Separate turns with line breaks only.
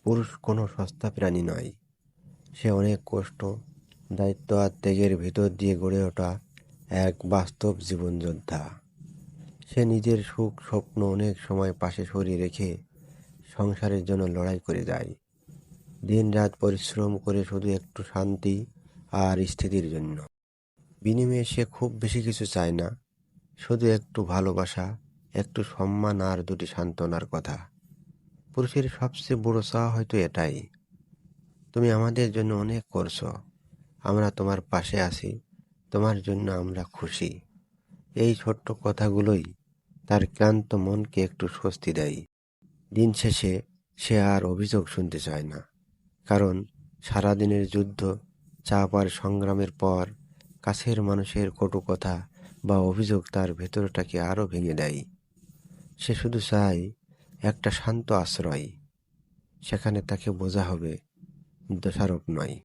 পুরুষ কোনো সস্তা প্রাণী নয়। সে অনেক কষ্ট, দায়িত্ব আর ত্যাগের ভিতর দিয়ে গড়ে ওঠা এক বাস্তব জীবনযোদ্ধা। সে নিজের সুখ স্বপ্ন অনেক সময় পাশে সরিয়ে রেখে সংসারের জন্য লড়াই করে যায়। দিনরাত পরিশ্রম করে শুধু একটু শান্তি আর স্থিতির জন্য। বিনিময়ে সে খুব বেশি কিছু চায় না, শুধু একটু ভালোবাসা, একটু সম্মান আর দুটি সান্ত্বনার কথা। পুরুষের সবচেয়ে বড় চাওয়া হয়তো এটাই, তুমি আমাদের জন্য অনেক করছো, আমরা তোমার পাশে আছি, তোমার জন্য আমরা খুশি। এই ছোট্ট কথাগুলোই তার ক্লান্ত মনকে একটু স্বস্তি দেয়। দিন শেষে সে আর অভিযোগ শুনতে চায় না, কারণ সারাদিনের যুদ্ধ, চাপ আর সংগ্রামের পর কাছের মানুষের কটু কথা বা অভিযোগ তার ভেতরটাকে আরো ভেঙে দেয়। সে শুধু চায় একটা শান্ত আশ্রয়, সেখানে তাকে বোঝা হবে, দোষারোপ নয়।